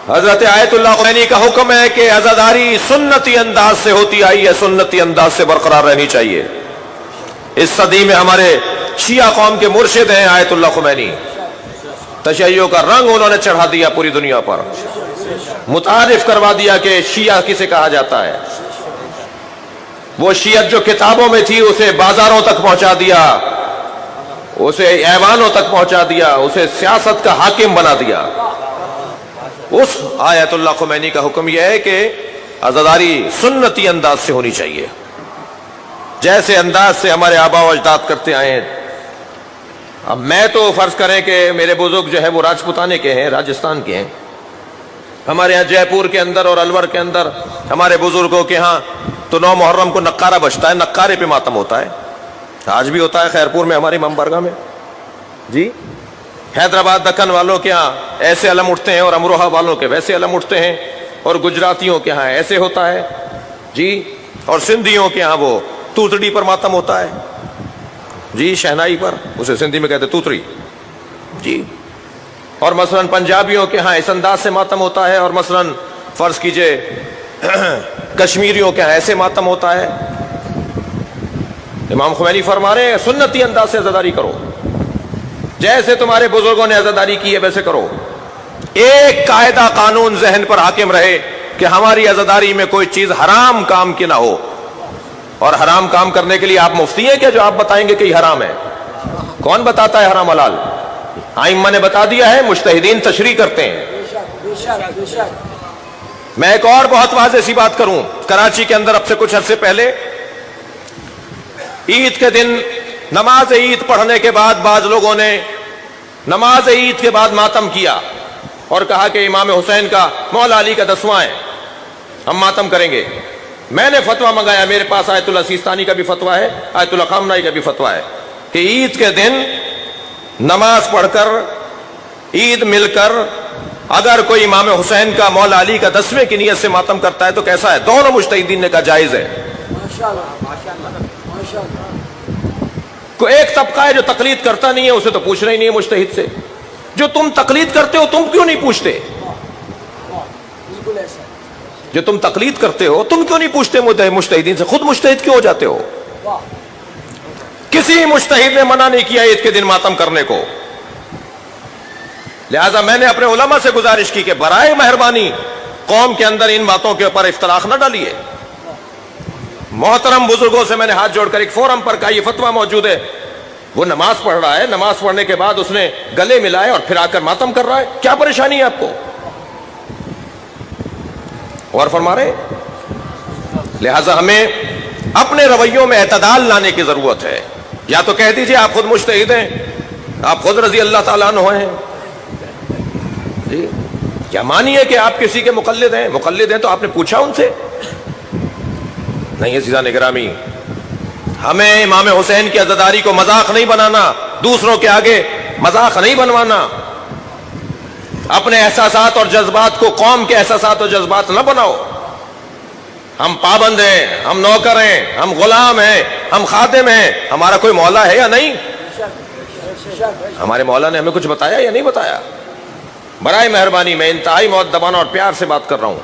حضرت آیت اللہ خمینی کا حکم ہے کہ عزاداری سنتی انداز سے ہوتی آئی ہے، سنتی انداز سے برقرار رہنی چاہیے۔ اس صدی میں ہمارے شیعہ قوم کے مرشد ہیں آیت اللہ خمینی، تشیع کا رنگ انہوں نے چڑھا دیا پوری دنیا پر، متعارف کروا دیا کہ شیعہ کسے کہا جاتا ہے۔ وہ شیعت جو کتابوں میں تھی اسے بازاروں تک پہنچا دیا، اسے ایوانوں تک پہنچا دیا، اسے سیاست کا حاکم بنا دیا۔ اس آیت اللہ خمینی کا حکم یہ ہے کہ عزاداری سنتی انداز سے ہونی چاہیے، جیسے انداز سے ہمارے آبا و اجداد کرتے آئے ہیں۔ اب میں تو فرض کریں کہ میرے بزرگ جو ہے وہ راجپوتانے کے ہیں، راجستھان کے ہیں۔ ہمارے یہاں جے پور کے اندر اور الور کے اندر ہمارے بزرگوں کے ہاں تو 9 محرم کو نقارہ بجتا ہے، نقارے پہ ماتم ہوتا ہے، آج بھی ہوتا ہے خیرپور میں ہماری امام بارگاہ میں جی۔ حیدرآباد دکن والوں کے ہاں ایسے علم اٹھتے ہیں اور امروہہ والوں کے ویسے علم اٹھتے ہیں، اور گجراتیوں کے ہاں ایسے ہوتا ہے جی، اور سندھیوں کے ہاں وہ توتڑی پر ماتم ہوتا ہے جی، شہنائی پر، اسے سندھی میں کہتے توتڑی جی۔ اور مثلا پنجابیوں کے ہاں اس انداز سے ماتم ہوتا ہے، اور مثلا فرض کیجئے کشمیریوں کے ہاں ایسے ماتم ہوتا ہے۔ امام خمینی فرما رہے ہیں سنتی انداز سے عزاداری کرو، جیسے تمہارے بزرگوں نے عزاداری کی ہے ویسے کرو۔ ایک قاعدہ قانون ذہن پر حاکم رہے کہ ہماری عزاداری میں کوئی چیز حرام کام کی نہ ہو، اور حرام کام کرنے کے لیے آپ مفتی ہیں کیا جو آپ بتائیں گے کہ یہ حرام ہے؟ کون بتاتا ہے حرام حلال؟ ائمہ نے بتا دیا ہے، مجتہدین تشریح کرتے ہیں۔ میں ایک اور بہت واضح سی بات کروں، کراچی کے اندر اب سے کچھ عرصے پہلے عید کے دن نماز عید پڑھنے کے بعد بعض لوگوں نے نماز عید کے بعد ماتم کیا اور کہا کہ امام حسین کا مولا علی کا 10واں ہے، ہم ماتم کریں گے۔ میں نے فتویٰ منگایا، میرے پاس آیت اللہ سیستانی کا بھی فتویٰ ہے، آیت اللہ خامنائی کا بھی فتویٰ ہے کہ عید کے دن نماز پڑھ کر عید مل کر اگر کوئی امام حسین کا مولا علی کا 10ویں کی نیت سے ماتم کرتا ہے تو کیسا ہے؟ دونوں مجتہدین نے کہا جائز ہے۔ کوئی ایک طبقہ ہے جو تقلید کرتا نہیں ہے، اسے تو پوچھنا ہی نہیں ہے مجتہد سے۔ جو تم تقلید کرتے ہو تم کیوں نہیں پوچھتے؟ جو تم تقلید کرتے ہو تم کیوں نہیں پوچھتے مجتہدین سے؟ خود مجتہد کیوں ہو جاتے ہو؟ کسی مجتہد نے منع نہیں کیا عید کے دن ماتم کرنے کو، لہذا میں نے اپنے علماء سے گزارش کی کہ برائے مہربانی قوم کے اندر ان باتوں کے اوپر اختلاف نہ ڈالیے۔ محترم بزرگوں سے میں نے ہاتھ جوڑ کر ایک فورم پر کہا یہ فتویٰ موجود ہے، وہ نماز پڑھ رہا ہے، نماز پڑھنے کے بعد اس نے گلے ملائے اور پھر آ کر ماتم کر رہا ہے، کیا پریشانی ہے آپ کو؟ اور فرما رہے لہذا ہمیں اپنے رویوں میں اعتدال لانے کی ضرورت ہے۔ یا تو کہہ دیجئے آپ خود مجتہد ہیں، آپ خود رضی اللہ تعالیٰ عنہ ہیں جی، کیا مانیے کہ آپ کسی کے مقلد ہیں؟ مقلد ہیں تو آپ نے پوچھا ان سے؟ نہیں عزیزان گرامی، ہمیں امام حسین کی عزاداری کو مذاق نہیں بنانا، دوسروں کے آگے مذاق نہیں بنوانا، اپنے احساسات اور جذبات کو قوم کے احساسات اور جذبات نہ بناؤ۔ ہم پابند ہیں، ہم نوکر ہیں، ہم غلام ہیں، ہم خادم ہیں، ہمارا کوئی مولا ہے یا نہیں؟ ہمارے مولا نے ہمیں کچھ بتایا یا نہیں بتایا؟ برائے مہربانی میں انتہائی مؤدبانہ اور پیار سے بات کر رہا ہوں،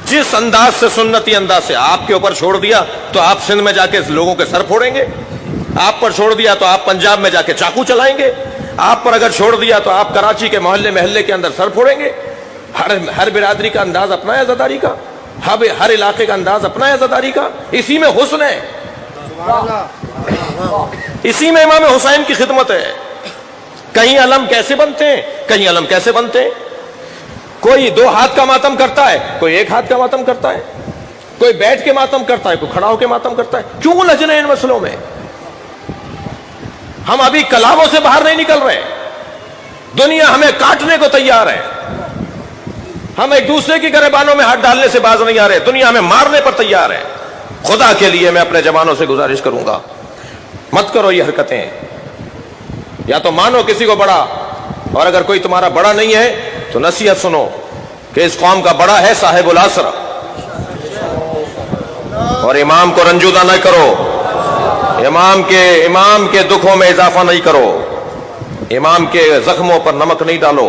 جس انداز سے سنتی انداز سے آپ کے اوپر چھوڑ دیا تو آپ سندھ میں جا کے لوگوں کے سر پھوڑیں گے، آپ پر چھوڑ دیا تو آپ پنجاب میں جا کے چاقو چلائیں گے، آپ پر اگر چھوڑ دیا تو آپ کراچی کے محلے محلے کے اندر سر پھوڑیں گے۔ ہر برادری کا انداز اپنا ہے عزاداری کا، ہر علاقے کا انداز اپنا ہے عزاداری کا، اسی میں حسن ہے، اسی میں امام حسین کی خدمت ہے۔ کہیں علم کیسے بنتے ہیں، کہیں علم کیسے بنتے ہیں، کوئی 2 ہاتھ کا ماتم کرتا ہے، کوئی 1 ہاتھ کا ماتم کرتا ہے، کوئی بیٹھ کے ماتم کرتا ہے، کوئی کھڑا ہو کے ماتم کرتا ہے۔ کیوں الجھن ہے ان مسئلوں میں؟ ہم ابھی کلاموں سے باہر نہیں نکل رہے، دنیا ہمیں کاٹنے کو تیار ہے، ہم ایک دوسرے کی گریبانوں میں ہاتھ ڈالنے سے باز نہیں آ رہے، دنیا ہمیں مارنے پر تیار ہے۔ خدا کے لیے میں اپنے جوانوں سے گزارش کروں گا، مت کرو یہ حرکتیں، یا تو مانو کسی کو بڑا، اور اگر کوئی تمہارا بڑا نہیں ہے تو نصیحت سنو کہ اس قوم کا بڑا ہے صاحب العصر، اور امام کو رنجودہ نہ کرو، امام کے دکھوں میں اضافہ نہیں کرو، امام کے زخموں پر نمک نہیں ڈالو،